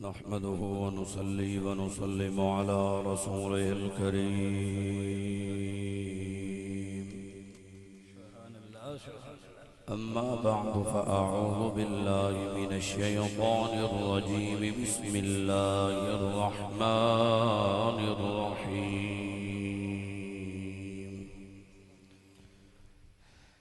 नहमदुहु व नुसल्ली व नुसल्लिमु अला रसूलिहिल करीम। अम्मा बअदु फ़अऊज़ु बिल्लाहि मिनश शैतानिर रजीम। बिस्मिल्लाहिर रहमानिर रहीम।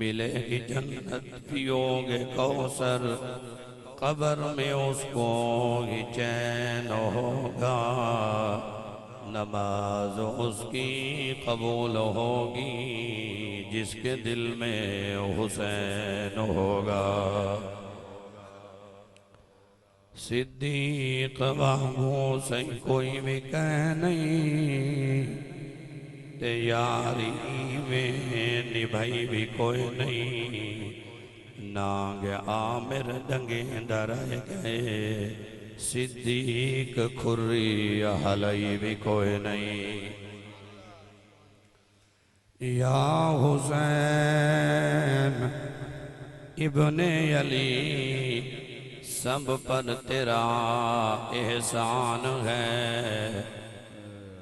मिलेगी जन्नत पियोगे कौसर कब्र में उसको ही चैन होगा नमाज उसकी कबूल होगी जिसके दिल में हुसैन होगा। सिद्दीक बाबू से कोई भी कह नहीं ते यारी में निभाई भी कोई नहीं। नाग आमिर दंगे दर गए सिद्दीक खुर्री हलई भी कोई नहीं। या हुसैन इब्ने अली सब पर तेरा एहसान है।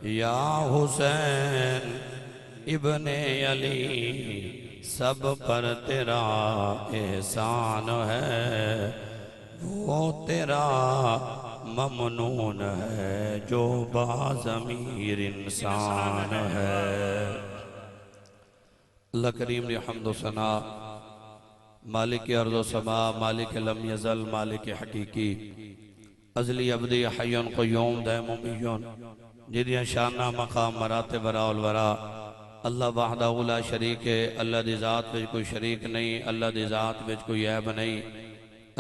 या हुसैन इब्ने अली सब पर तेरा एहसान है। वो तेरा ममनून है जो बाज़मीर इंसान है। अल्लाह करीम ने हम्द व सना मालिक अर्ज़ व समा मालिक लम यज़ल मालिक हकीकी अज़ली अबदी हय्युन क़य्यूम दाइमुम मुमिय्युन जिदियां शाना मकाम मरातिब वराउल वरा अल्लाह वहदहु ला शरीक है। अल्लाह दी ज़ात विच कोई शरीक नहीं। अल्लाह दी ज़ात विच कोई ऐब नहीं।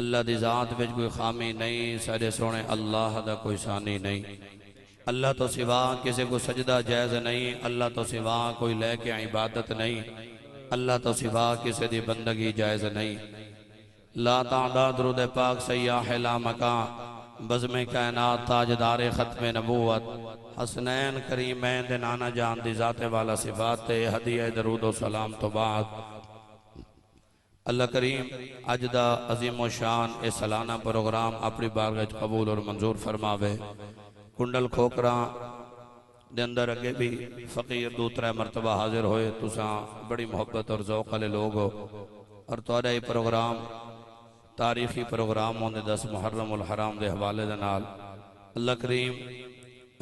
अल्लाह दी ज़ात विच कोई खामी नहीं। सारे सोने अल्लाह दा कोई सानी नहीं। अल्लाह तो सिवा किसी को सजदा जायज़ नहीं। अल्लाह तो सिवा कोई लेके इबादत नहीं। अल्लाह तो सिवा किसी दी बंदगी जायज़ नहीं। ला तादा दुरूद पाक सय्याह ला मका बज़्म कायनात ताजदार ख़त्म नबूवत हसनैन करीमैन दे नाना जान दी ज़ाते वाला सिफात हदिया दरूद व सलाम तो बाद अल्लाह करीम अज दा अजीम व शान ए सालाना प्रोग्राम अपनी बारगाह कबूल और मंजूर फरमावे। कुंडल खोकरा दे अंदर अगे भी फ़कीर दूसरा मरतबा हाजिर होए। तुसा बड़ी मोहब्बत और ज़ौक़ वाले लोग हो और तुहाडा ये प्रोग्राम तारीखी प्रोग्राम होंदे 10 मुहर्रम उल हराम के हवाले दे नाल अल्लाह करीम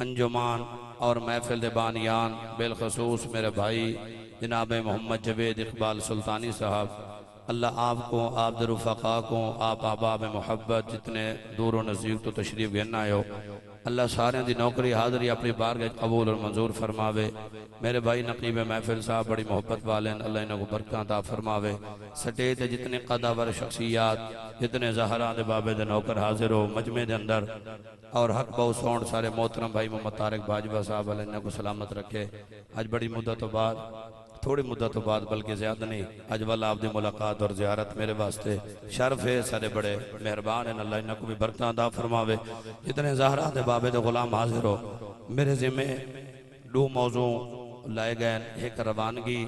अंजुमान और महफिल दे बानियान बिलखसूस मेरे भाई जनाब मोहम्मद जवेद इकबाल सुल्तानी साहब अल्लाह आपको आप दरुफ़क़ा को आप अहबाब मोहब्बत जितने दूर व नज़दीक तो तशरीफ़ गिन आए हो अल्लाह सारे दी नौकरी हाज़री अपनी बारगाह कबूल और मंजूर फरमावे। मेरे भाई नकीब महफिल साहब बड़ी मोहब्बत वाले हैं, अल्लाह इन्हों को बरकत अता फरमावे। स्टेज ते जितने कदावर शख्सियात जितने ज़हरा दे बाबे दे नौकर हाजिर हो मजमे दे अंदर और हक बहु सौंड सारे मोहतरम भाई मोहम्मद तारिक बाजवा साहब अल्लाह इन्हों को सलामत रखे। आज बड़ी मुद्दत बाद थोड़ी मुद्दत बाद बल्कि ज़्यादा नहीं अज वाला आपकी मुलाकात और ज़ियारत मेरे वास्ते शर्फ है। सारे बड़े मेहरबान हैं, अल्लाह इन्हों को भी बरकत अता फरमावे। जितने ज़हरा दे बाबे दे गुलाम हाजिर हो मेरे ज़िम्मे दो मौजू लाए गए, एक रवानगी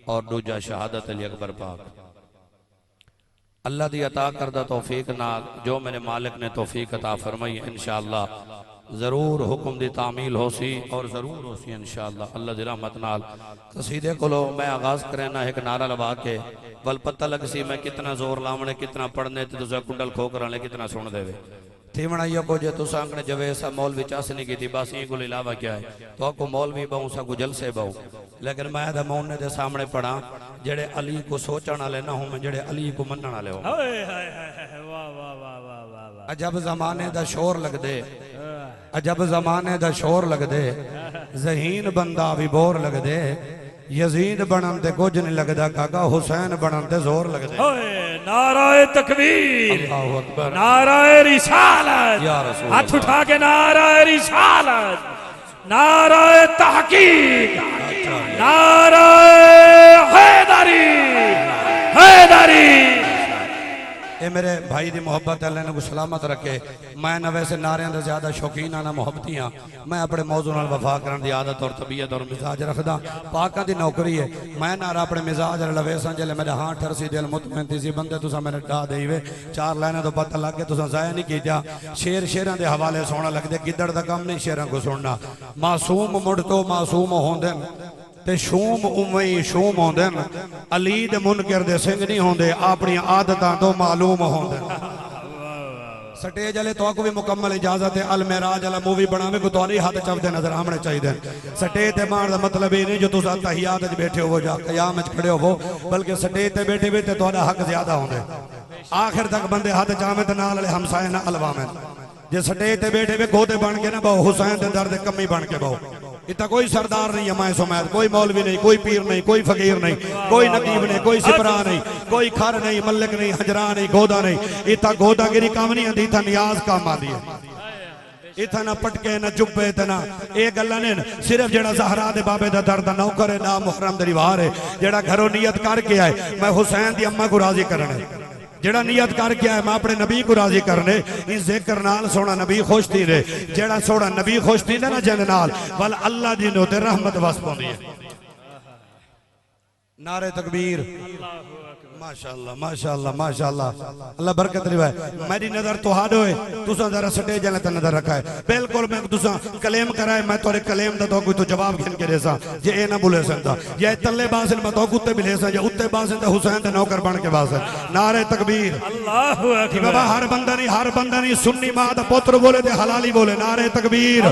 और दूजा शहादत अली अकबर पाक। अल्लाह दी अता करदा तौफीक नाल जो मेरे मालिक ने तौफीक अता फरमाई इंशाअल्लाह जरूर हुक्म दी तामील हो सी और जरूर हो सी इंशाअल्लाह अल्लाह दी रहमत नाल। कसीदे को मैं आगाज करना एक नारा लगा के वल पता लग सी मैं कितना जोर लावने कितना पढ़ने ते तुसा कुंडल खोकराने कितना सुन देवे थीवना यो को जे तुसा अंगने जवे सा मौलवी चासनी की थी बस ये को इलावा क्या है तो आपको मौलवी बहु सा को जलसे बहु। लेकिन मैं दा मौने दे सामने पढ़ा जेड़े अली को सोचण वाले ना हो मैं जेड़े अली को मनण वाले हो। वाह वाह वाह वाह वाह। अजब जमाने दा शोर लगदे अजब जमाने दा शोर लगदे ज़हीन बंदा भी बोर लगदे यजीद बनन ते कुछ नहीं लगदा काका हुसैन बनन ते जोर लगदे। नाराए तकबीर अल्लाहु अकबर नाराए रिसालत या रसूल हाथ उठा के नाराए रिसालत नाराए तहकीक नाराए हैदरी हैदरी। ये मेरे भाई दी मोहब्बत अल्लाह ने को सलामत रखे। मैं ना वैसे नारियां दा ज्यादा शौकीन ना मोहब्बती हाँ। मैं अपने मौजू नाल वफा करन दी आदत और तबीयत और मिजाज रखदा। पाकां दी नौकरी है मैं नारा अपने मिजाज लवे सा जले मेरे हां ठरसी दिल मुतमइन सी बंदे तुसा मैंने डा देवे चार लाइना तो पता लग के तुसा जाया नहीं कीता। शेर शेरां दे हवाले सोना लगदे गिद्दड़ दा काम नहीं शेरां को सुनना। मासूम मुड़ तो मासूम होंदे ते शूम उम्मे शूम होंदे अली दे मुनकर दे सिंह नहीं होंदे अपनी आदतां तो मालूम होंदे। स्टेज वाले तो को भी मुकम्मल इजाजत है। अल मेराज वाला मूवी बनावे को तो हाथ चवदे नजर आमने चाहिए। स्टेज ते मार दा मतलब ये नहीं जो तुसा तहियात च बैठे हो या कयाम च खड़े हो बल्कि स्टेज ते बैठे भी ते तुहाडा हक ज्यादा होंदे। आखिर तक बंदे हाथ चावे ते नाल हमसाए ना अलवावे जे स्टेज ते बैठे वे गोदे बन के ना बहु हुसैन दे दर दे कमी बन के बहु। इतना कोई सरदार नहीं है मैं सुमैद कोई मौलवी नहीं कोई पीर नहीं कोई फकीर नहीं कोई नकीब नहीं कोई सिपरा नहीं कोई खर नहीं मल्लिक नहीं हजरा नहीं गोदा नहीं। इतना गोदागिरी काम नहीं आती इतना नियाज काम आती है। इतना ना पटके ना जुब्बे ना ये गल्लां ने सिर्फ जेड़ा ज़हरा दे बाबे दा दर्द नौकर है ना मुहर्रम दी रिवार है जेड़ा घरों नियत करके आए मैं हुसैन दी अम्मा को राजी करने जेड़ा नियत करके आए मैं अपने नबी को राजी करने इस जिक्र नाल सोना नबी खुश थी रहे जेड़ा सोना नबी खुश थी ना जन नाल वल अल्लाह दी नो ते रहमत वस पौंदी है। नारे तकबीर माशाअल्लाह माशाअल्लाह माशाअल्लाह अल्लाह बरकत दिवाए। मेरी नजर तो हाड होए तुसा जरा स्टेज वाले ते नजर रखा है बिल्कुल मैं तुसा कलेम कराए मैं तोरे कलेम दा तो कोई तो जवाब गिन के देसा जे ए ना बोले सकदा ये तल्ले बासन मैं तो कुत्ते भी ले सा या उत्ते बासन ते हुसैन दे नौकर बन के बासन। नारे तकबीर अल्लाहु अकबर बाबा हर बंदा नहीं सुन्नी मां दा पुत्र बोले ते हलाली बोले। नारे तकबीर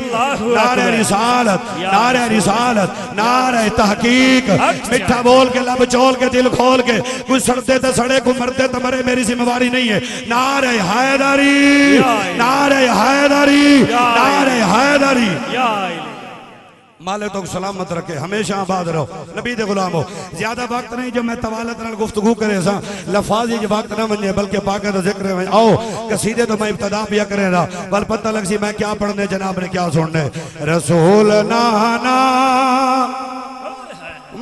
नारे रिसालत नारे तहकीक मिठा बोल के लब चोल के दिल खोल के कोई सड़ते तो सड़े को मरते तो मरे मेरी जिम्मेवारी नहीं है। नारे हैदरी नारे हैदरी नारे हैदरी माले तो सलामत रखे हमेशा आबाद रहो नबी दे गुलाम हो। ज्यादा वक्त नहीं जो मैं तवालत नाल गुफ्तगू करे सा लफाजी जो वक्त ना बने बल्कि पाक दा जिक्र है। आओ कसीदे तो मैं इब्तिदा भी करे रहा बल पता लग सी मैं क्या पढ़ने जनाब ने क्या सुनने। रसूल नाना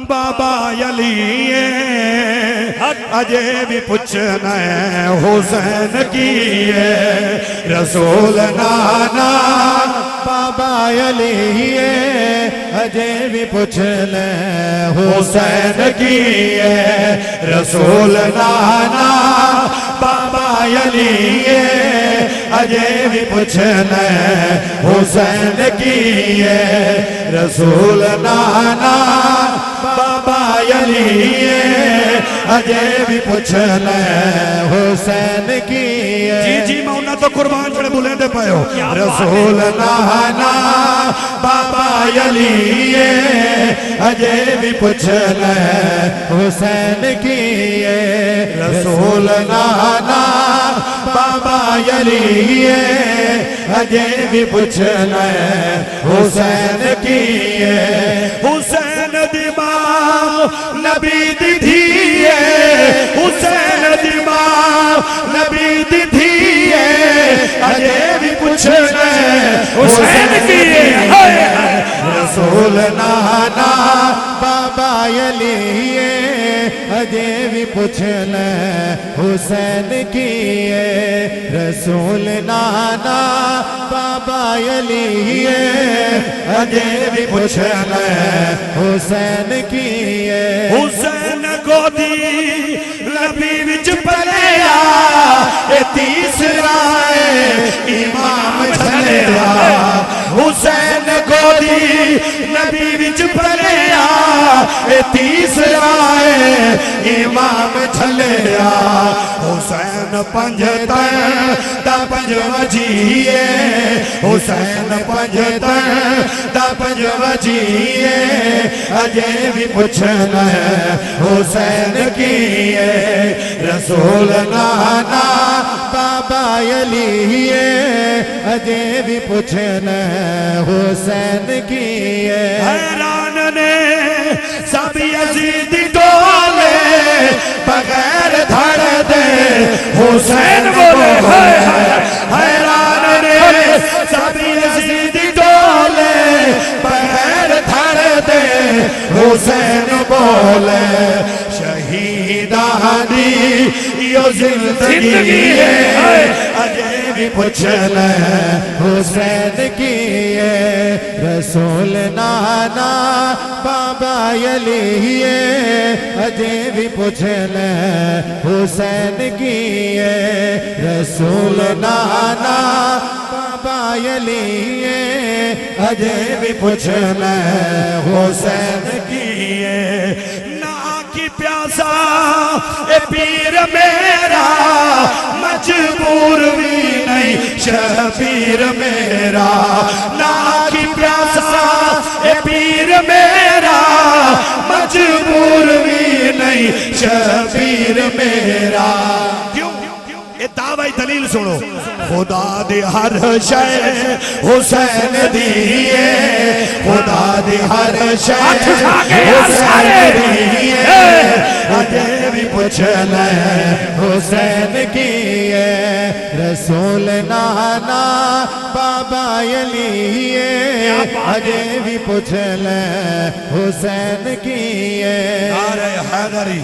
बाबा अली अजे भी पूछना है हुसैन की रसूल नाना बाबा अली अजे भी पूछना हुसैन की रसूल नाना बाबा अली अजे भी पूछना हुसैन की रसूल नाना बाबा अली अजे भी पूछना हुसैन की। जी जी मैं उन्हें तो कुर्बान बड़े बुलेंदे पायो रसूल नाना बाबा अली अजे भी पूछना हुसैन की रसूल नाना बाबा यली अजे भी पुछना हुसैन की हुसैन दी मां नबी दी धीए हुसैन दी मां नबी दी धीए अजे भी पुछना हुसैन की रसूल नाना बाबा यली अजे भी पुछना हुसैन की रसूल नाना बाबा यली अजे भी पुछना हुसैन की हुसैन गोदी नबी विच पलिया तीसरा इमाम झलिया हुसैन गोदी नबी विच पलिया तीसरा इमाम झलिया हुसैन पंज दा पंज वजीए हुसैन पंज दा पंज वजीए अजे भी पुछना हुसैन की रसूल नाना बाबा यली अजे भी पुछना हुसैन की हैरान ने सब यजीद डोले बगैर धड़ दे हुसैन बोले हैरान ने सब यजीद डोले बगैर धड़ दे हुसैन बोले शहीदानी यो जिंदगी है अजे भी पुछना हुसैन की रसूल नाना बाबा यली अजे भी पुछना हुसैन की रसूल नाना बाबा यली अजे भी पुछना हुसैन की प्यासा ए पीर मेरा मजबूर भी नहीं शबीर मेरा ना की प्यासा ए पीर मेरा मजबूर भी नहीं शबीर मेरा क्यों ये दावाई दलील सुनो खुदा दे हर शय हुसैन दिए खुदा दे हर शय हुसैन दिए अजे भी पुछना हुसैन की रसूल नाना बाबा यली अजे भी पुछना हुसैन की अरे हैदरी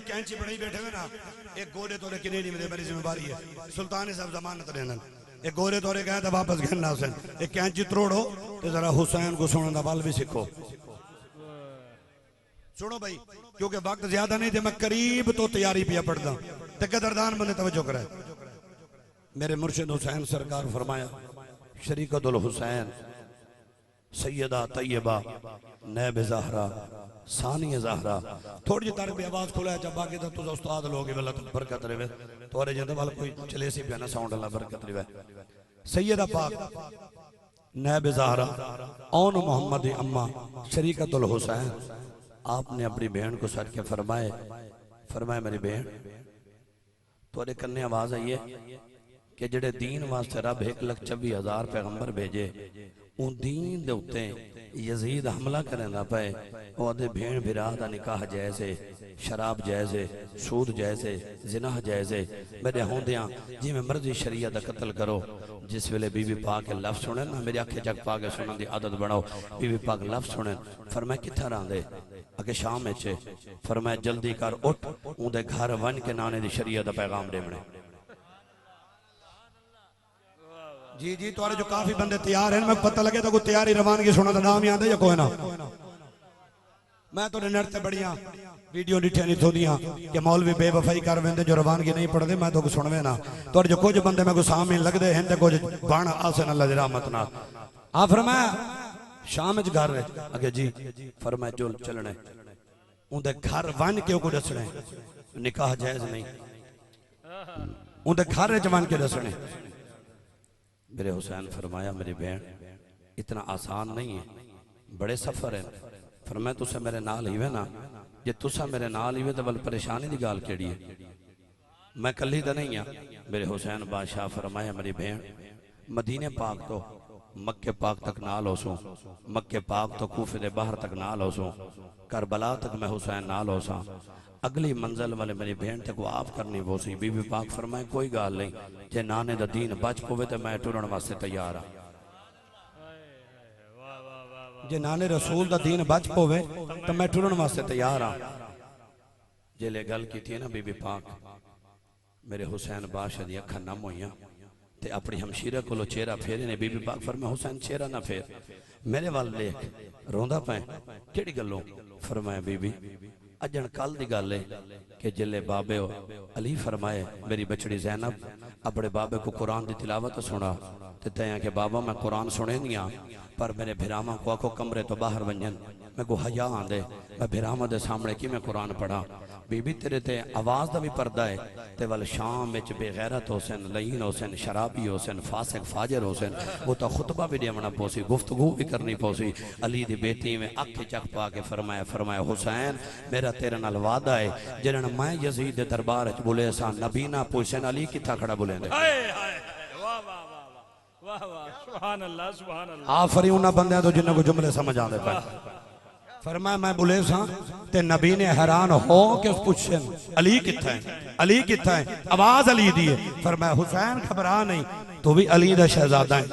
कैंची बड़ी बैठे हुए ना एक गोरे तोरे किने नहीं मेरी जिम्मेवारी है सुल्तान साहब जमानत देना एक गोरे तोरे गए तो वापस घेरना हुसैन एक कैंची त्रोड़ो तो जरा हुसैन को सुनने का बल भी सीखो सुनो भाई क्योंकि वक्त ज्यादा नहीं थे मैं करीब तो तैयारी पिया पढ़ता तो कदरदान बने तवज्जो करे मेरे मुर्शिद हुसैन सरकार फरमाया शरीकतुल हुसैन सैयदा तैयबा नैब ज़हरा सानी ज़हरा थोड़ी जी तार भी आवाज खोला जब बाकी तो तुझे उस्ताद लोगे वाला तो बरकत रहे तोरे जिंदे वाला कोई चले सी पिया ना साउंड अल्लाह बरकत रहे सैयदा पाक नैब ज़हरा औन मोहम्मद अम्मा शरीकतुल हुसैन आपने अपनी बहन को सर के फरमाए मेरी बहन तोरे कन्ने आवाज आई है कि जेड़े दीन वास्ते रब 1,24,000 पैगंबर भेजे उन दीन दे उत्ते यजीद हमला करना पे ओदे भेण भिरा दा निकाह जैसे शराब जैसे सूद जैसे जिनाह जैसे मेरे होंदियां जिवें मर्जी शरीयत दा कत्ल करो जिस वेले बीबी पाक के लफ्ज सुने ना मेरी आंखें जग पा के सुनने की आदत बनाओ बीबी पाक लफ्ज सुने फरमाए कित्थे रहिंदे अगे शाम विच फरमाए जल्दी कर उठ उंदे घर वन के नाने दी शरीयत दा पैगाम देवणे जी जी तुम्हारे जो काफी बंदे तैयार हैं मैं पता लगे तो कोई तैयारी रवानगी सुना तो नाम याद है या कोई ना मैं तो नेट से बढ़िया वीडियो डिठे नहीं थोदियां कि मौलवी बेवफाई कर वेंदे जो रवानगी नहीं पढ़ते मैं तो सुनवे ना तो जो कुछ बंदे मैं को सामने लगदे हैं कुछ बाण आसन अल्लाह दी रहमत नाल आ फरमाया शाम च घर अगे जी फरमाया जो चलने उनदे घर वन के को दसने निकाह जायज नहीं उनदे घर च वन के दसने मेरे हुसैन फरमाया मेरी बहन इतना आसान नहीं है बड़े सफर है फरमाया तुसा मेरे नाल ही वे ना जे तुसा मेरे नाल ही वे तो बल परेशानी दी गाल केड़ी है मैं कली तो नहीं हाँ मेरे हुसैन बादशाह फरमाया मेरी भेण मदीने पाक तो मक्के पाक तक नाल हो सो मक्के पाक तो कूफे दे बाहर तक नाल हो सो करबला तक मैं हुसैन नाल हो सा अगली मंजिल वाले मेरी भेण तक वाफ करनी पोसी बीबी पाक फरमाए कोई गल नहीं जे नाने दा दीन बच पवे तो मैं टुरन वास्ते तैयार हाँ जे नाने रसूल दा दीन बच पवे तो मैं टुरन वास्ते तैयार हाँ जेले गल की थी ना बीबी पाक मेरे हुसैन बादशाह दी अखां नम होइयां ते अपनी हमशीरा को चेहरा फेरे ने बीबी पाक फरमाया हुसैन चेहरा ना फेर मेरे वाल देख रोंदा पे केड़ी गल्लों फरमाया बीबी अजन कल दी गल है कि जिले बाबे अली फरमाए मेरी बछड़ी ज़ैनब अपने बाबे को कुरान की तिलावत सुना ते तैं कि बाबा मैं कुरान सुने नहीं पर मेरे भिरावां को आखो कमरे तो बाहर वंजन मैं को हया आंदे मैं भिरावां दे सामने कि मैं कुरान पढ़ा बीबी तेरे ते आवाज़ का भी पर्दा है ते वल शाम विच बेगैरत हुसैन लईन हुसैन शराबी हुसैन फासिक फाजर हुसैन वो तो खुतबा भी देवना पोसी गुफ्तगू भी करनी पोसी अली दी बेटी में अख चख पा के फरमाया हुसैन मेरा तेरे नाल वादा है जिन्हें मैं यजीद दे दरबार च बोले सा नबी ना पुछन अली किथा खड़ा बोलेंदे आफरी उन्हां बंदियां तो जिन्हां को जुमले समझ आंदे पे फरमाया मैं बोले सा ते नबी ने हैरान हो के उस पूछन अली किथा है अली किथा है आवाज अली दी है फरमाया हुसैन घबरा नहीं तू भी अली दा शहजादा है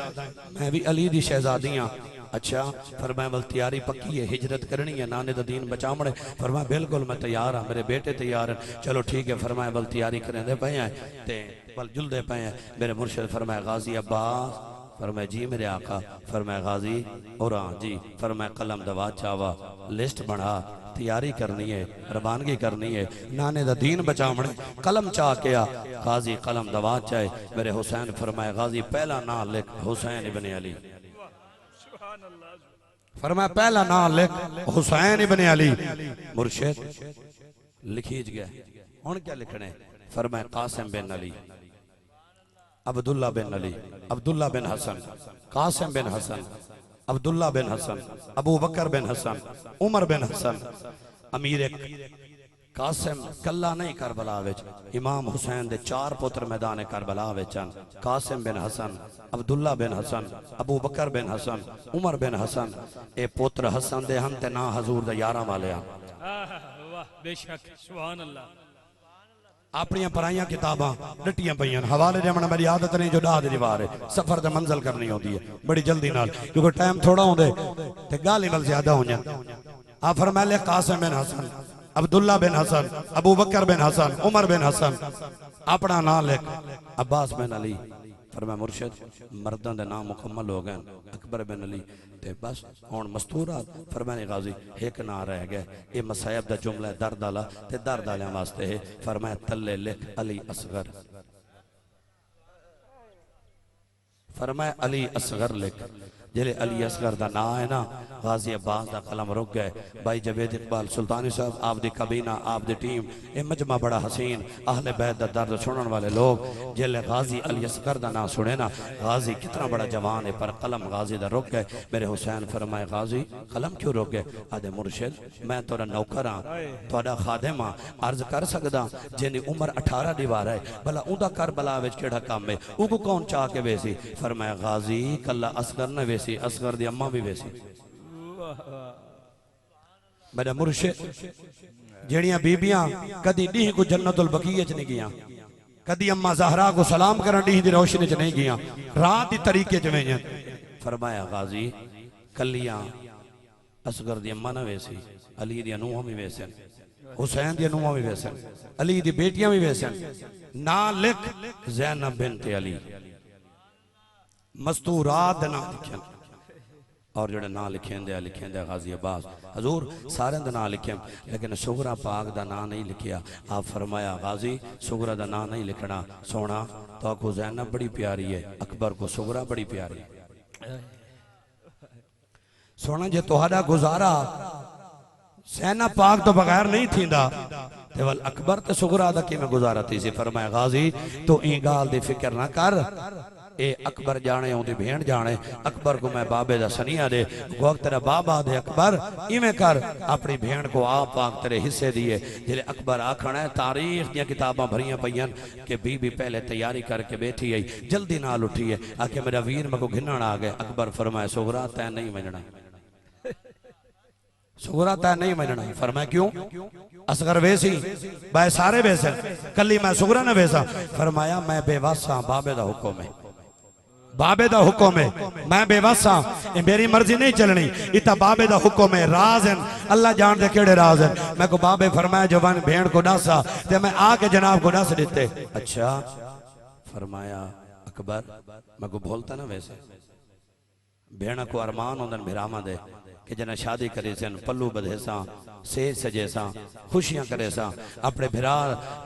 मैं भी अली दी शहजादी हां अच्छा फरमाया बल तैयारी पक्की है हिजरत करनी है नाने दा दीन बचावणे फरमाया बिल्कुल मैं तैयार हां मेरे बेटे तैयार हैं चलो ठीक है फरमाया बल तैयारी करेंदे पे हैं ते बल जुलदे पे हैं मेरे मुर्शिद फरमाया गाजी अब्बास फरमाया जी मेरे आका फरमाया गाजी और जी फरमाया कलम दवा चावा लिस्ट बना तैयारी करनी है रवानगी करनी है नाने दा दीन बचावणे कलम चाह के आ गाजी कलम दवा चाहे मेरे हुसैन फरमाया गाजी पहला नाम लिख हुसैन इब्ने अली फरमाया पहला नाम लिख हुसैन इब्ने अली मुर्शिद लिखीज गया हुन क्या लिखने फरमाया कासिम बिन अली अब्दुल्ला बिन अली अब्दुल्ला बिन हसन कासिम बिन हसन अब्दुल्ला बिन हसन अबू बकर बिन हसन उमर बिन हसन अमीर कासिम कल्ला नहीं करबला विच इमाम हुसैन दे 4 पुत्र मैदान करबला विच कासिम बिन हसन अब्दुल्ला बिन हसन अबू बकर बिन हसन उमर बिन हसन ए पुत्र हसन दे हम ते ना हजूर दे यारां वाले वाह बेशक सुभान अल्लाह अपनी पराइयां किताबां डटियां पईयां हवाले देवना मेरी आदत नहीं जो डाह दी वार है सफर ते मंजिल करनी होती है बड़ी जल्दी नाल क्योंकि टाइम थोड़ा होंदे ते गाल ही ज्यादा हो जाए आ फरमाया कासिम बिन हसन अब्दुल्ला बिन हसन अबू बकर बिन हसन उमर बिन हसन अपना नाम लिख अब्बास बिन अली फरमाया मुर्शिद मर्दां दे नाम मुकम्मल हो गए अकबर बिन अली ते बस हुण मस्तूरा फरमाया गाजी एक ना रह गया ये मसायब दा जुमला है दर्द वाला ते दर्द वाले वास्ते है फरमाया तल्ले लिख अली असगर फरमाया अली असगर लिख जिले अली असगर का नाम है ना गाजी अब्बास का कलम रुक गए भाई जवेद इकबाल सुल्तानी साहब आप दी कबीना आप दी टीम ये मजमा बड़ा हसीन अहले बैत दा दर्द सुनने वाले लोग जिले गाजी अली असगर का नाम सुने ना गाजी कितना बड़ा जवान है पर कलम गाजी दा रुक गए मेरे हुसैन फरमाए गाजी कलम क्यों रुक गए आदे मुर्शिद मैं तोरा नौकर हाँ थोड़ा खादिम हाँ अर्ज कर सकदा जिनी उम्र 18 दी वार है भला उदा करबला विच केड़ा काम है उको कौन चाह के वेसी फरमाया गाजी कल्ला असगर न वेसी असगर दी अम्मा भी वैसी मेरा मुर्शिद जेड़ियां बीबियां कदी डी को जन्नतुल बकीया च नहीं गियां कदी अम्मा ज़हरा को सलाम करन डी दी रोशनी च नहीं गियां रात दी तरीके च वेंजन फरमाया गाजी कलियां असगर दी अम्मा ना वैसी अली दी नूहां भी वैसन हुसैन दी नूहां भी वैसन अली दी बेटियां भी वैसन ना लिख ज़ैनब बिनत अली मस्तूरात ना लिखे और जो ना लिखे गाजी अब्बास हजूर सारे का नाम लिखे लेकिन सुगरा पाक का नाम नहीं लिखिया आप फरमाया गाजी सुगरा का नाम नहीं लिखना सोना तो आपको ज़ैनब बड़ी प्यारी है अकबर को सुगरा बड़ी प्यारी है सोना जे तुहाडा गुजारा ज़ैनब पाक तो बगैर नहीं थींदा तेवल अकबर ते सुगरा दा किवें गुजारा थी सी फरमाया गाजी तो ई गाल दी फिक्र ना कर ए अकबर जाने ओंदी भेण जाने अकबर को मैं बाबे दा सनिया दे को तेरा बाबा दे अकबर इवें कर अपनी भेण को आप पाक तेरे हिस्से दिए जिले अकबर आखना है तारीख दी किताबां भरियां पईयां कि बीबी पहले तैयारी करके बैठी आई जल्दी नाल उठी है आके मेरा वीर मको घिनण आ गए अकबर फरमाए सुगरा तै नहीं मनना सुगरा तै नहीं मनना फरमाया क्यों असगर वेसी भाई सारे वैसे कली मैं सुगरा न वैसा फरमाया मैं बेवासा बाबे दा हुक्म है बाबे दा हुक्म है मैं बेवासा मेरी मर्जी नहीं चलनी इतना बाबे दा हुक्म है राज है अल्लाह जान दे केड़े राज है मैं को बाबे फरमाया जवान भेड़ को डासा ते मैं आके जनाब को डास देते अच्छा फरमाया अकबर मैं को बोलता ना वैसे भेड़ को अरमान होंदन भिरामा दे कि जना शादी करे सन पल्लू बधे सा सेज सजे सा खुशियां करे सा अपने भिरा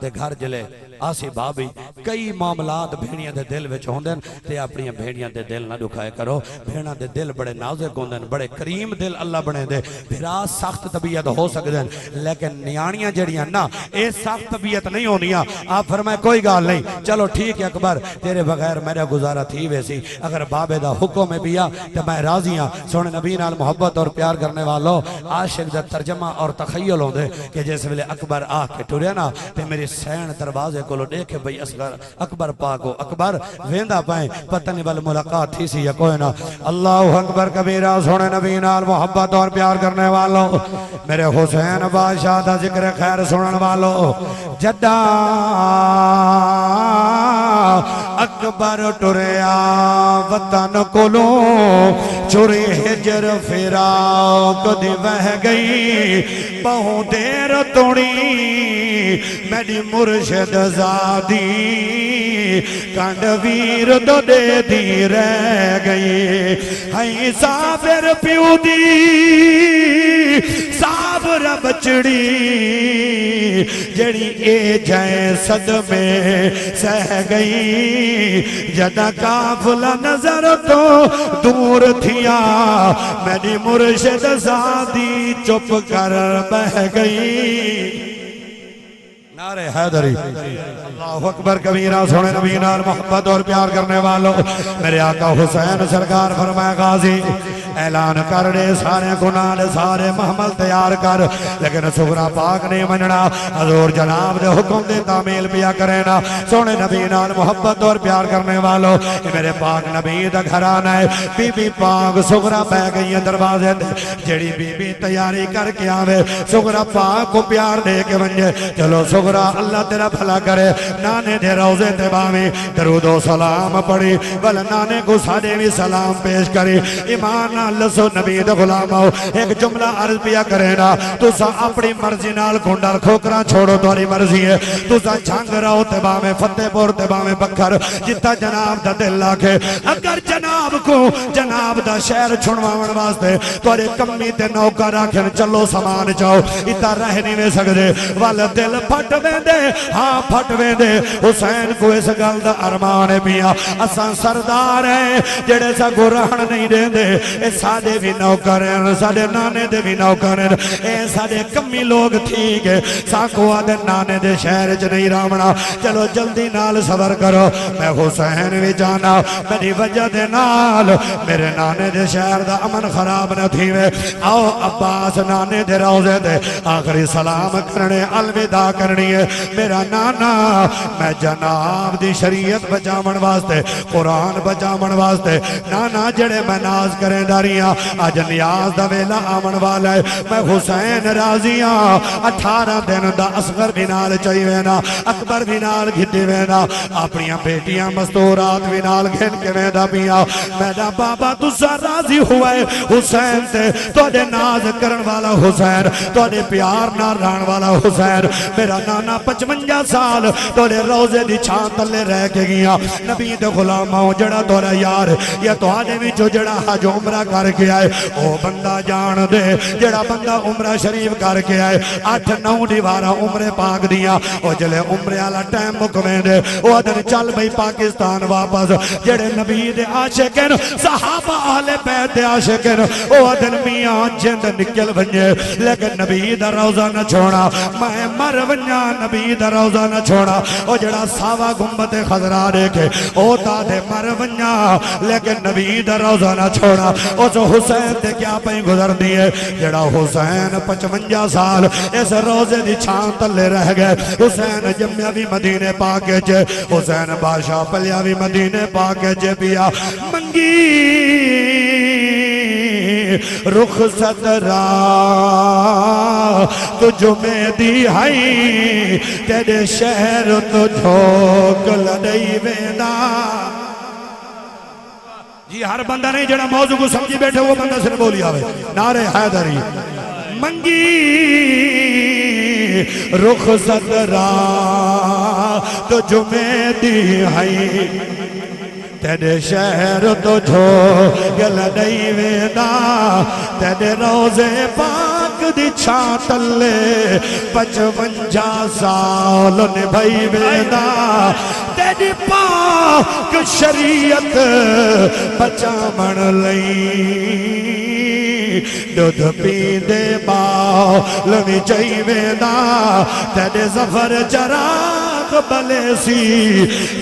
दे घर जले आसी भाभी कई मामलात भेड़ियां दे दिल विच होंदन ते अपनी भेड़ियां दे दिल ना दुखाए करो भेड़ा दे दिल बड़े नाजुक होंदन बड़े करीम दिल अल्लाह बने दे भिरा सख्त तबीयत हो सकदे लेकिन न्याणियां जड़ियां ना ए सख्त तबीयत नहीं होनियां आप फरमाए कोई गल नहीं चलो ठीक है अकबर तेरे बगैर मेरा गुजारा थी वैसी अगर बाबे दा हुक्म है बिया ते मैं राजी हां सोने नबी नाल मोहब्बत और प्यार करने वालों आशिक दा तर्जमा और तखय्युल होंदे कि जिस वेले अकबर आके टुरिया ना ते मेरे सैन दरवाजे कोलो देखे भाई असगर अकबर पाको अकबर वेंदा पाए पता नहीं बल मुलाकात थी सी या कोई ना अल्लाहु अकबर कबीरा सोने नबी नाल मोहब्बत और प्यार करने वालों मेरे हुसैन बादशाह दा जिक्र खैर सुनने वालों जद्दा अकबर टुरिया वतन कोलो चुरी हिजर फिरा कदी बह गई बहु देर तोड़ी मेरी मुर्शिद जादी कंड वीर तो दे दी रह गई हई साबिर प्यू दी साबर बचड़ी जड़ी ए जय सदमे सह गई जदा काफला नजर तो दूर थिया मेरी मुर्शिद जादी चुप कर बह गई नारे हैदरी अल्लाहु अकबर कबीरा सोने नबी नाल मोहब्बत और प्यार करने वालों मेरे आका हुसैन सरकार फरमाया गाजी ऐलान कर दे सारे गुनाह सारे महमल तैयार कर लेकिन सुगरा पाक ने मनना हजूर जनाब दे हुक्म दे तामील पिया करे ना सोने नबी नाल मोहब्बत और प्यार करने वालों मेरे पाक नबी दा घराना है बीबी पाक सुगरा बह गई है दरवाजे ते जेड़ी बीबी तैयारी करके आवे सुगरा पाक को प्यार दे के वंजे चलो सुगरा अल्लाह तेरा भला करे नाने दे रोजे ते बावे दरूदो सलाम पढ़ी बल नाने को साडे भी सलाम पेश करे ईमान लसो नबी दा गुलाम हो एक जुमला अर्ज पिया करे ना तुसा अपनी मर्जी नाल कुंडल खोकरा छोड़ो तुम्हारी मर्जी है तुसा झंग रहो ते बावे फतेहपुर ते बावे बखर जितना जनाब दा दिल लाखे अगर जनाब को जनाब दा शहर छुड़वावन वास्ते तुहारे कम्मी ते नौकर आखन चलो समान जाओ इतना रह नहीं वे सकदे वल दिल फट वेंदे हां फट वेंदे हुसैन को इस गल दा अरमान है पिया असां सरदार है जेड़े सा गुरहण नहीं देंदे साडे भी नौकर हैं साडे नाने दे भी नौकर हैं ए साडे कम्मी लोग ठीक है साको आदे नाने दे शहर च नहीं रावना चलो जल्दी नाल सबर करो मैं हुसैन भी जाना मेरी वजह दे नाल मेरे नाने दे शहर दा अमन खराब न थीवे आओ अब्बास नाने दे रोजे दे आखिरी सलाम करने अलविदा करनी है मेरा नाना मैं जनाब दी शरीयत बचावन वास्ते कुरान बचावन वास्ते नाना जड़े मैं नाज करें अज नियाज दा वेला आवन वाला है मैं हुसैन राजिया 18 दिन दा असगर भी नाल चाहिए ना अकबर भी नाल घिटे वेना अपनी बेटियां मस्तूरात भी नाल घिन के वेदा पिया मेरा बाबा तुसा राजी हुआ है हुसैन से तोड़े नाज करन वाला हुसैन तोड़े प्यार नाल रहन वाला हुसैन मेरा नाना 55 साल तोड़े रोजे दी छां तले रह के गया नबी दे गुलाम जड़ा तोरा यार या तोड़े विचों जड़ा हज उमरा करके आए ओ बंदा जान दे जेड़ा बंदा उमरा शरीफ करके आए 8-9 दीवारा उमरे पाक दिया ओ जले उमरे वाला टाइम मुकवे दे ओ दिन चल भाई पाकिस्तान वापस जेड़े नबी दे आशिक हैं सहाबा अहले बैत दे आशिक हैं ओ दिन मियां जिंद निकल वने लेकिन नबी दा रोजा न छोड़ा मैं मर वना नबी दा रोजा न छोड़ा ओ जड़ा सावा गुंबद खजरा देखे ओ तादे मर वन्या लेकिन नबी दा रोजा न छोड़ा उस हुसैन ते क्या पई गुजर दिए जड़ा हुसैन 55 साल इस रोजे दी छां तले रह गए हुसैन जम्या भी मदीने पाके च हुसैन बादशाह पलिया भी मदीने पाके च पिया मंगी रुख सदरा तुझ में दी हई तेरे शहर तो झोंक लड़ई वेंदा जी हर बंदा नहीं जड़ा मौजू को समझी बैठे वो बंदा सिर्फ बोली आवे नारे हैदरी मंगी रुख सदरा तुझ में दी हई तेरे शहर तो झोंक लड़ई वेंदा तेरे रोजे पाक दी छां तले 55 साल निभाई वेंदा तेरी पाक शरीयत बचावण लई दुध पींदे बाल नी चई वेंदा तेरे ज़फर चराग भले सी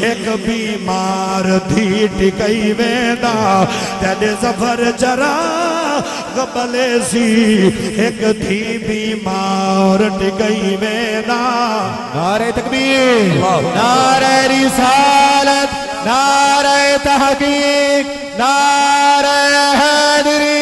एक बीमार धी टिकई वेंदा तेरे ज़फर चराग भले सी एक धी बीमार टिकई वेंदा नारे तकबीर नारे रिसालत नारे तहकीक नारे हैदरी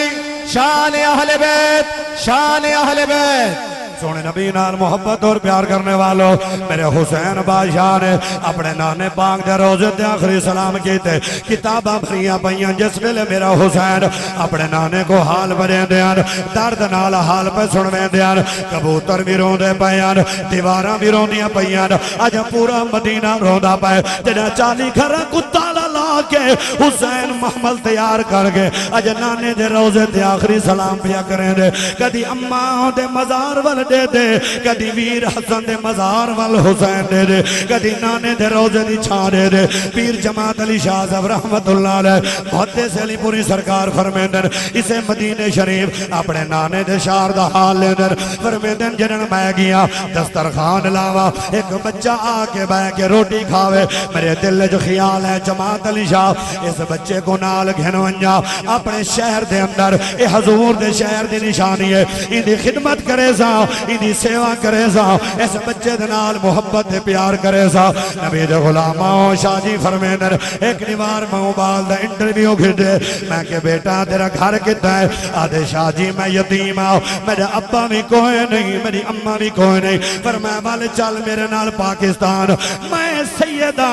शान अहले बैत शान अहले बैत सोने नबी नाल मोहब्बत और प्यार करने वालों मेरे हुसैन बादशाह ने अपने नाने पाक दे रोजे ते आखिरी सलाम कीते किताबां भरियां पईयां जिस वेले मेरा हुसैन अपने नाने को हाल भरे देन दर्द नाल हाल पे सुनवे देन कबूतर भी रोंदे पईयां दीवारां भी रोंदियां पईयां अज पूरा मदीना रोंदा पे जेड़ा 40 घर कुत्ता ला के हुसैन महमल तैयार कर गए अज नाने दे रोजे ते आखिरी सलाम पिया करें दे कदी अम्मा दे मजार वाल दे दे कदी वीर हसन दे मजार वाल हुसैन दे दे कदी नाने दे रोजे दी छां दे दे पीर जमात अली शाह साहब रहमतुल्लाह अलैह मुहद्दिस अलीपुरी सरकार फरमांदन इसे मदीने शरीफ अपने नाने दे शार दा हाल लेंदन फरमांदन जदन मैं गया दस्तरखान लावा एक बच्चा आके बैठ के रोटी खावे मेरे दिल च ख्याल है जमात अली शाह इस बच्चे को नाल घिनवंजा अपने शहर दे अंदर ए हजूर दे शहर दी निशानी है इनकी खिदमत करे सा इनकी सेवा करे सा इस बच्चे दे नाल मोहब्बत ते प्यार करे सा नबी दे गुलामा शाह जी फरमांदन एक निवार मोबाइल दा इंटरव्यू खिदे मैं के बेटा तेरा घर कितना है आदे शाह जी मैं यतीम आ मेरा अब्बा भी कोई नहीं मेरी अम्मा भी कोई नहीं पर मैं वाले चल मेरे नाल पाकिस्तान मैं सैयदा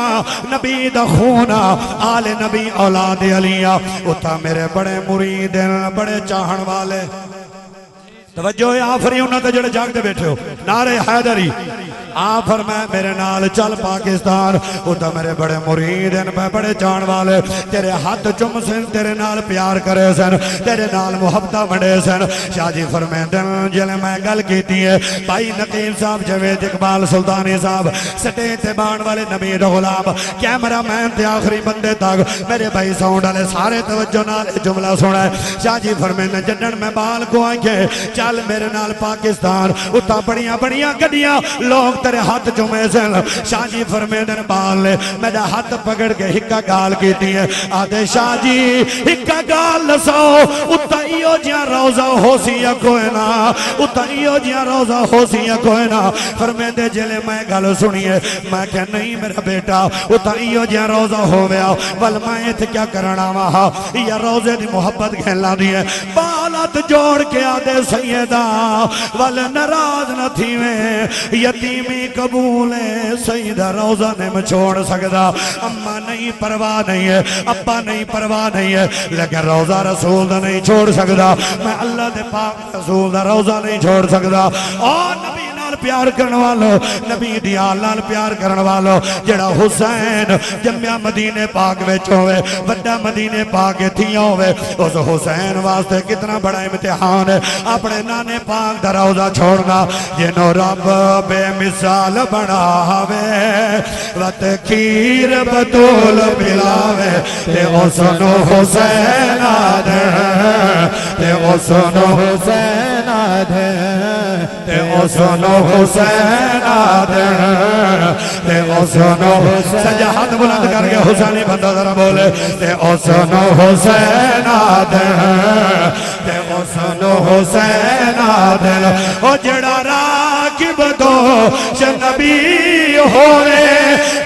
नबी दा खून आले नबी औलाद अलिया उता मेरे बड़े मुरीद बड़े चाहन वाले तवज्जो आफरी उन्होंने जड़े जागते बैठे हो नारे हैदरी आ फरमाया मेरे नाल चल पाकिस्तान उदा मेरे बड़े मुरीद हैं बड़े चाहन वाले तेरे हाथ चुम सन तेरे नाल प्यार करे सन तेरे नाल मुहब्बत वंडे सन शाह जी फरमाते जिले मैं गल की है भाई नकीम साहब जवेद इकबाल सुल्तानी साहब स्टेज ते बाण वाले नबी दा गुलाम कैमरा मैन ते आखिरी बंदे तक मेरे भाई साउंड वाले सारे तवज्जो नाल जुमला सुना शाह जी फरमाते जडन मैं बाल को आके चल मेरे नाल पाकिस्तान उता बड़ियां बड़ियां गड्डियां लोग तेरे हाथ चुमे सन शाह जी फरमाते बाल ने मेरा हाथ पकड़ के हिक्का गाल की आदे शाह जी हिक्का गाल दसो उता इहो जिहा रोजा होसी कोई ना उता इहो जिहा रोजा होसी कोई ना फरमाते जिले मैं गल सुनिए मैं क्या नहीं मेरा बेटा उता इहो जिहा रोजा होवे वल मैं इत्थे क्या करना वा या रोजे दी मोहब्बत खेलना दी है बालत जोड़ के आदे सैयदा वल नाराज न थीवे यतीमी कबूल है सईदा रोजा नहीं छोड़ सकता अम्मा नहीं परवाह नहीं है अब्बा नहीं परवाह नहीं है लेकिन रोजा रसूल दा नहीं छोड़ सकता मैं अल्लाह दे पाक रसूल दा रोजा नहीं छोड़ सकता और नबी नाल प्यार करने वालों नबी दी आल नाल प्यार करने वालों जेड़ा हुसैन जम्या मदीने पाक विच होवे वड्डा मदीने पाक इत्थे होवे उस हुसैन वास्ते कितना बड़ा इम्तिहान है अपने नाने पाक दा रोजा छोड़ना जिन्हों रब बेमिसाल बनावे वत खीर बतूल पिलावे ते उसनो हुसैन आदे ते उसनो हुसैन आधे ते उसनो हुसैन आदे ते उसनो सजा हाथ बुलंद करके हुसैनी बंदा जरा बोले ते उसनो हुसैन आदे ते उसनो हुसैन आदे ओ जड़ा राकिब दो नबी होवे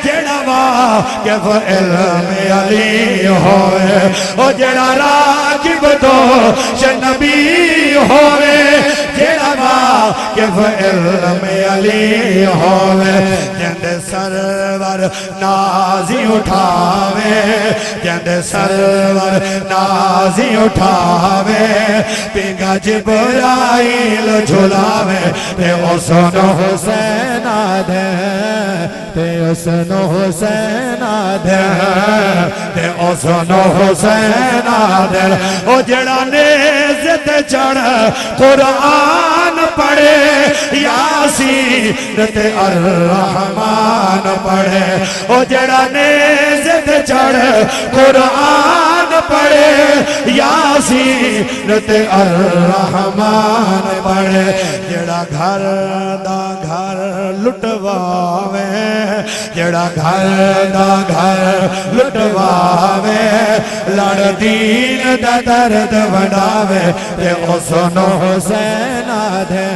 जड़ा वाकिफ इल्म अली होवे ओ जड़ा राकिब दो नबी होवे जड़ा वाकिफ इल्म अली होवे जंदे सरवर नाजी उठावे जंदे सरवर नाजी उठावे पिंगा जिब्राइल झुलावे ते उसनो हुसैन आदे ते उसनो हुसैन आदे ते उसनो हुसैन आदे ओ जड़ा नेज़ ते चढ़ कुरान पढ़े यासीन ते अर्रहमान पढ़े ओ जड़ा नेज़ ते चढ़ कुरान पढ़े यासीन ते अर्रहमान पढ़े जड़ा घर दा घर लुटवावे जड़ा घर दा घर लुटवावे लड़ दीन दा दर्द वडावे ते उसनो हुसैन आदे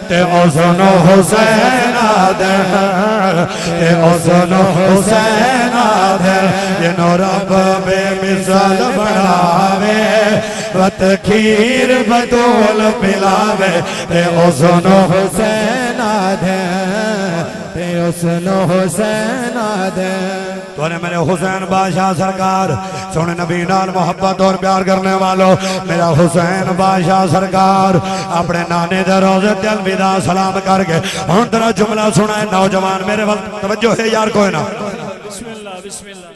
ते उसनो हुसैन आदे ते उसनो हुसैन आदे जिनो रब बेमिसाल बनावे वत खीर बतौल पिलावे ते उसनो हुसैन आदे ते उसनो हुसैन आदे तूने मेरे हुसैन बादशाह सरकार सोने नबी नाल मोहब्बत और प्यार करने वालों मेरा हुसैन बादशाह सरकार अपने नाने दे रोज़े ते अलविदा सलाम करके हुण तेरा जुमला सुना है नौजवान मेरे वल तवज्जो है यार कोई ना बिस्मिल्लाह बिस्मिल्लाह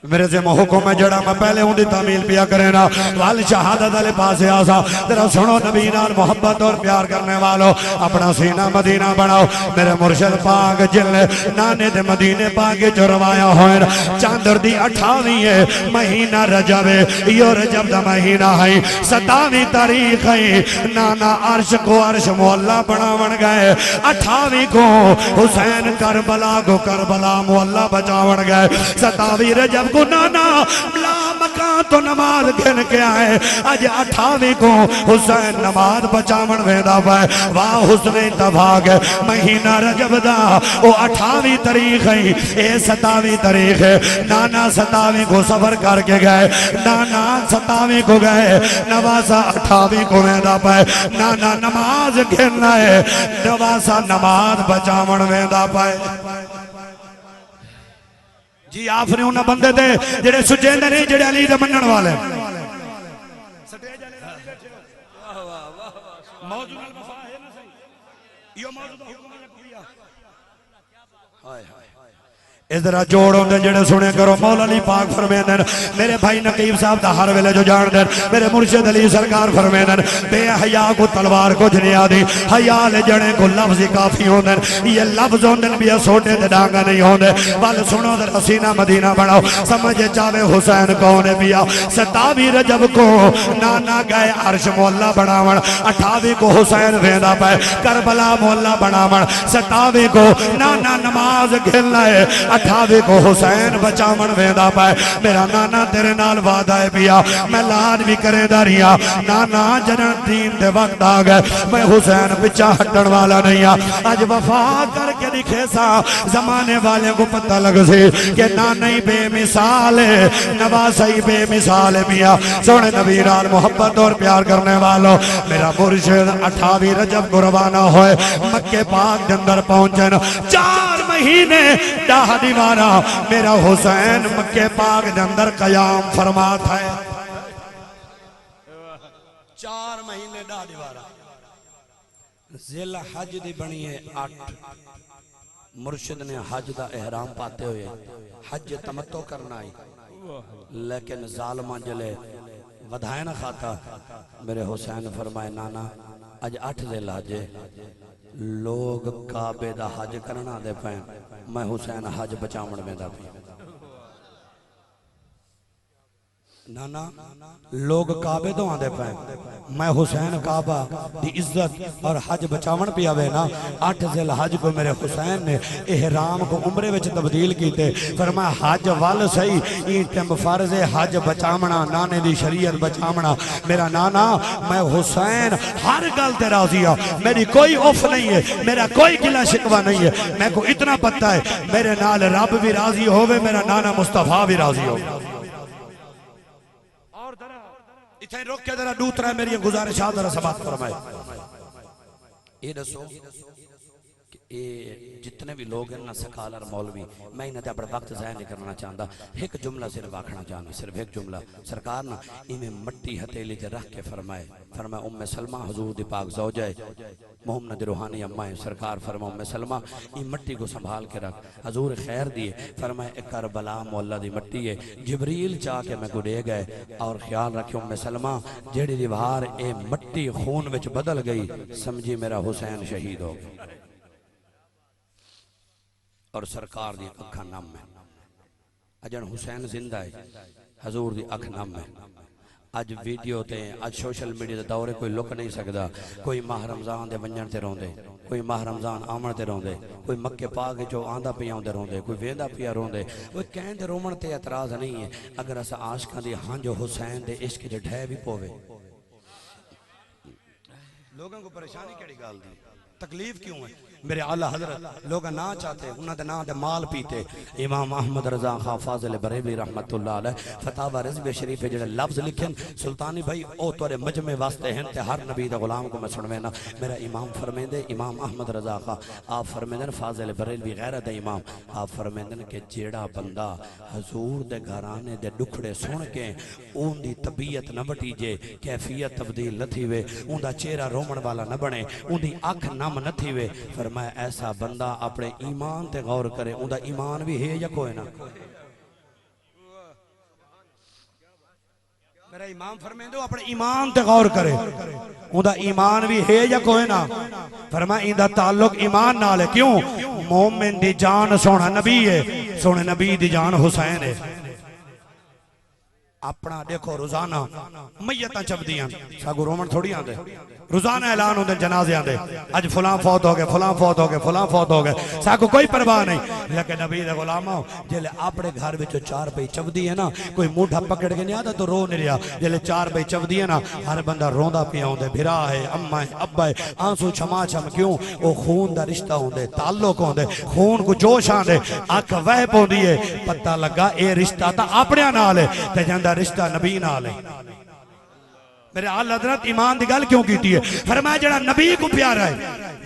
मेरे से हुक्म है जड़ा मैं पहले उनकी तामील पिया करे ना वाल शहादत वाले पास आसा तेरा सुनो नबी नाल मोहब्बत और प्यार करने वालों अपना सीना मदीना बनाओ मेरे मुर्शिद पाक जिले नाने दे मदीने पाक जो रवाया होए चांदर दी 28 महीना रजब यो रजब दा महीना है 27 तारीख है नाना अर्श को अर्श मोहल्ला बनावन गए 28 को हुसैन करबला को करबला मोहल्ला बचावन गए 27 रजब को नाना ला मकान तो नमाज गिन के आए अज 28 को हुसैन नमाज बचावन वेंदा पाए वाह हुस्ने तबाग महीना रजब दा ओ 28 तारीख है ए 27 तारीख है नाना 27 को सफर करके गए नाना 27 को गए नवासा 28 को वेंदा पाए नाना नमाज गिन आए नवासा नमाज बचावन वेंदा पाए जी आफने उन्हें बंदे थे जेड़े सुचेंदे नहीं जेड़े अली दे मनण वाले इस तरह जोड़ होंगे जेड़े सुने करो मौला अली पाक फरमेंदे मेरे भाई नकीब साहब दा हर वेले जो जान दे मेरे मुर्शिद अली सरकार फरमेंदे बेहया को तलवार कुछ नहीं आदी हया ले जने को लफ्ज काफी होंदे ये लफ्ज होंदे भी सोटे ते डांगा नहीं होंदे बल सुनो ते सीना मदीना बनाओ समझ चावे हुसैन कौन है पिया 27 रजब को नाना गए अर्श मोहल्ला बनावन 28 को हुसैन वेंदा पाए करबला मोहल्ला बनावन 27 को नाना नमाज खेलना है 28 को हुसैन बचावन वेंदा पाए मेरा नाना तेरे नाल वादा है पिया मैं लाज भी करेंदा रिया नाना जन्म दीन दे वक्त आ गए मैं हुसैन पिछा हटन वाला नहीं आ अज वफा करके दिखे सा जमाने वाले को पता लग से कि नाना ही बेमिसाल है नवासा ही बेमिसाल है पिया सोने नबी नाल मोहब्बत और प्यार करने वालों मेरा मुर्शिद 28 रजब को रवाना होए मक्के पाक के अंदर पहुंचन 4 महीने दाह दीवाना मेरा हुसैन मक्के पाक के अंदर कयाम फरमाता है 4 महीने दाह दीवाना जिल हज दी बनी है 8 मुर्शिद ने हज दा एहराम पाते हुए हज तमत्तो करना आई लेकिन जालमा जले वधाए ना खाता मेरे हुसैन फरमाए नाना अज 8 जिल हज लोग काबे दा हज करना दे पे मैं हुसैन हज बचावन वेंदा पी नाना लोग काबे तो आंदे पे मैं हुसैन काबा दी इज्जत और हज बचावन पियावे ना 8 ज़िल हज को मेरे हुसैन ने इहराम को उम्रे विच तब्दील कीते फरमा हज वल सही ई टम फर्ज है हज बचावना नाने दी शरीयत बचावना मेरा नाना मैं हुसैन हर गल ते राजी हां मेरी कोई उफ नहीं है मेरा कोई गिला शिकवा नहीं है मैं को इतना पता है मेरे नाल रब भी राजी होवे मेरा नाना मुस्तफा भी राजी हो इथे रोक के जरा दूसरा मेरी गुजारिश जरा समाप्त फरमाए ये दसो कि ये जितने भी लोग हैं ना सकालर मौलवी मैं इन्हें अपना वक्त ज़ाया नहीं करना चाहता एक जुमला सिर्फ आखना चाहता सिर्फ एक जुमला सरकार ना इन्हें मट्टी हथेली से रख के फरमाए उम्मे सलमा हुजूर दी पाक ज़ौजा मोहम्मद रूहानी अम्मा है सरकार फरमा उम्मे सलमा इन मट्टी को संभाल के रख हजूर खैर दिए फरमाए एक करबला मौला दी मट्टी है जिबरील चाह के मैं को दे गए और ख्याल रखे उम्मे सलमा जेड़ी दीवार ए मट्टी खून विच बदल गई समझी मेरा हुसैन शहीद हो गया और सरकार दी अखा नम है अजन हुसैन जिंदा है हजूर दी अख नम है अज वीडियो ते अज सोशल मीडिया दे दौरे कोई लुक नहीं सकता कोई माह रमजान दे वंजन ते रोंदे कोई माह रमजान आमण ते रोंदे कोई मक्के पा के जो आंदा पिया आंदे रोंदे कोई वेंदा पिया रोंदे कोई कहन दे रोमण ते एतराज नहीं है अगर अस आशिकां दी हंज हुसैन दे इश्क च ढह भी पोवे लोगों को परेशानी केड़ी गल दी तकलीफ क्यों है मेरे आला हजरत लोग ना चाहते उन्होंने ना दे माल पीते इमाम अहमद रजा खां फाजिल बरेली रहमतुल्लाह अलैह फतावा रिज़वी शरीफ जेड़े लफ्ज लिखे सुल्तानी भाई ओ तोरे मजमे वास्ते हैं ते हर नबी दा गुलाम को मैं सुनवेना मेरा इमाम फरमेंदे इमाम अहमद रजा खां आप फरमेंदे फाजिल बरेली गैरत इमाम आप फरमेंदे कि जेड़ा बंदा हजूर दे घराने दे दुखड़े सुन के उनदी तबीयत न बटीजे कैफियत तब्दील न थीवे उनदा चेहरा रोमण वाला न बने उनदी अख नम न थीवे मैं ऐसा बंदा अपने ईमान ते गौर करे उनका ईमान भी है या कोई ना मेरा इमाम फरमांदे अपने ईमान ते गौर करे उनका ईमान भी है या कोई ना फरमाया इंदा ताल्लुक ईमान नाल है क्यों मोमिन दी जान सोना नबी है सोने नबी दी जान हुसैन है अपना देखो रोजाना मैयतां चबदियां सागू रोमन थोड़ी आंदे रोजाना ऐलान होंदे जनाजे आंदे अज फलां फौत हो गए फलां फौत हो गए फलां फौत हो गए सागू कोई परवाह नहीं लेकिन नबी दे गुलामो जेले अपने घर विच 4 पई चबदी है ना कोई मूठा पकड़ के नहीं आता तो रो नहीं रहा जेले 4 पई चबदी है ना हर बंदा रोंदा पिया होंदे भिरा है अम्मा है अब्बा है आंसू छमा छम क्यों वो खून दा रिश्ता होंदे ताल्लुक होंदे खून को जोश आंदे अख वह पौंदी है पता लगा ये रिश्ता तां अपने नाल है ते जांदा रिश्ता नबी नाल है मेरे आला हज़रत ईमान दी गल क्यों कीती है फरमाया जेड़ा नबी को प्यारा है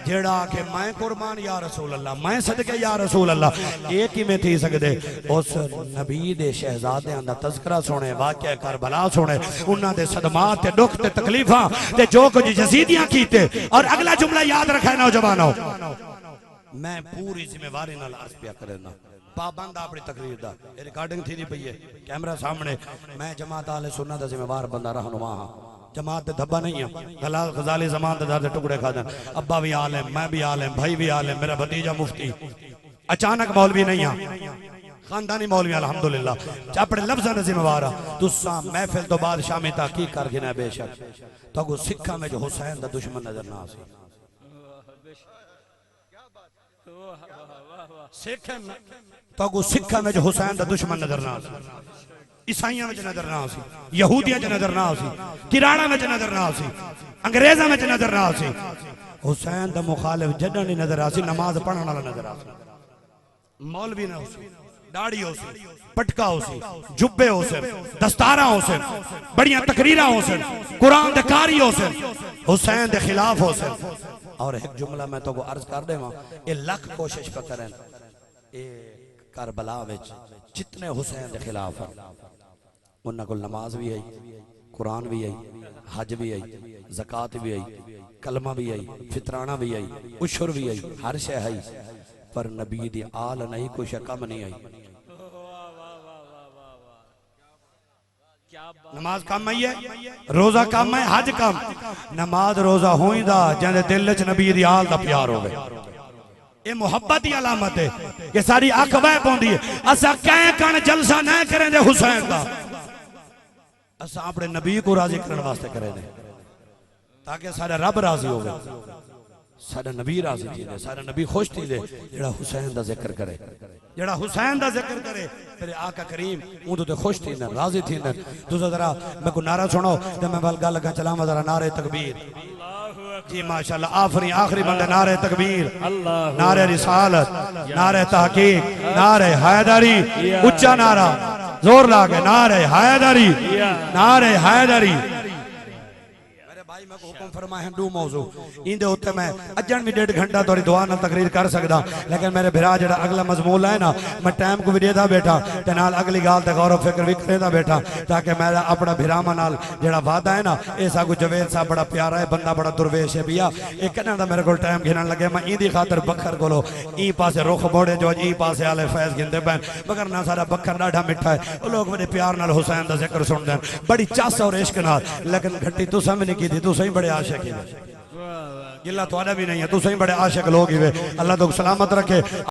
जेड़ा के मैं कुर्बान या रसूल अल्लाह मैं सदके या रसूल अल्लाह ये किवें थी सकदे उस नबी दे शहजादियां दा तज़किरा सुने वाक़या करबला सुने उन्हां दे सदमात ते दुख ते तकलीफां ते जो कुछ यजीदियां कीते और अगला जुमला याद रखे नौजवानों मैं पूरी जिम्मेवारी नाल अर्ज पिया करना पाबंद अपनी तकरीर दा रिकॉर्डिंग थी दी पई है कैमरा सामने मैं जमात आले सुन्नत दा जिम्मेवार बंदा रहनुमा हां जमात धब्बा नहीं है गलाल गजाली जमान दे टुकड़े खा दें अब्बा भी आलिम मैं भी आलिम भाई भी आलिम मेरा भतीजा मुफ्ती अचानक मौलवी नहीं है खानदानी मौलवी अल्हम्दुलिल्लाह अपने लफ्ज़ां दे जिम्मेवार तुसा महफिल तो बाद शामी तहकीक कर गिना बेशक तो सिखा में जो हुसैन दा दुश्मन नजर ना आसी तो सिखा में जो हुसैन दा दुश्मन नजर ना आसी ईसाइयां में नजर ना आसी यहूदियां च नजर ना आसी किराना में नजर ना आसी अंग्रेजा में नजर ना आसी हुसैन दा मुखालिफ जड्डा नहीं नजर आसी नमाज पढ़ने वाला नजर आसी मौलवी ना होसी दाढ़ी होसी पटका होसी जुब्बे होसे दस्तारा होसे बड़ियां तकरीरां होसे कुरान दे कारी होसे हुसैन दे खिलाफ होसे और एक जुमला मैं तो को अर्ज कर देवां ए लख कोशिश पे करें ए करबला विच जितने हुसैन दे खिलाफ है उन्हां को नमाज भी आई कुरान भी आई हज भी आई ज़कात भी आई कलमा भी आई फितराना भी आई उशर भी आई हर शय आई पर नबी दी आल नहीं कुछ कम नहीं आई नमाज कम आई है रोजा कम है हज कम नमाज रोजा होइंदा जिंदे दिल च नबी दी आल दा प्यार होवे ये मोहब्बत की अलामत है कि सारी अख बह पौंदी है असा कै कण जलसा न करें दे हुसैन दा असा अपने नबी को राजी करने वास्ते करे ने ताकि सारा रब राजी हो सारा नबी राजी थी दे सारा नबी खुश थी दे जेड़ा हुसैन दा जिक्र करे जेड़ा हुसैन दा जिक्र करे तेरे आका करीम उन तो खुश थी न राजी थी न तुझे जरा मैं को नारा सुनो ते मैं बल गल लगा चलावा जरा नारे तकबीर जी माशाल्लाह आखिरी बंदे नारे तकबीर नारे रिसालत नारे तहकीक नारे हैदरी उच्चा नारा जोर लाके नारे हैदरी नारे हैदरी भाई मैं को हुक्म फरमाए दो मौजू इंदे उत्ते मैं अजन भी 1.5 घंटा तोरी दुआ नाल तकरीर कर सकदा लेकिन मेरे भिरा जेड़ा अगला मजमून है ना मैं टाइम को भी देदा बैठा ते नाल अगली गाल ते गौर फिक्र भी करेदा बैठा ताकि मेरा अपना भिरामा नाल जेड़ा वादा है ना ए सा को जवेद साहब बड़ा प्यारा है बंदा बड़ा दुर्वेश है भैया एक कहना दा मेरे को टाइम गिनन लगे मैं इंदी खातर बखर कोलो ई पासे रुख मोड़े जो ई पासे आले फैज गिनदे बैन मगर ना सारा बखर डाढ़ा मिठा है ओ लोग बड़े प्यार नाल हुसैन दा जिक्र सुनदे बड़ी चास और इश्क नाल लेकिन घट्टी तू समझ नहीं की तू सही बड़े आशिक है गिला तो भी नहीं है तू सही बड़े आशिक लोग ही वे अल्लाह तो सलामत रखे।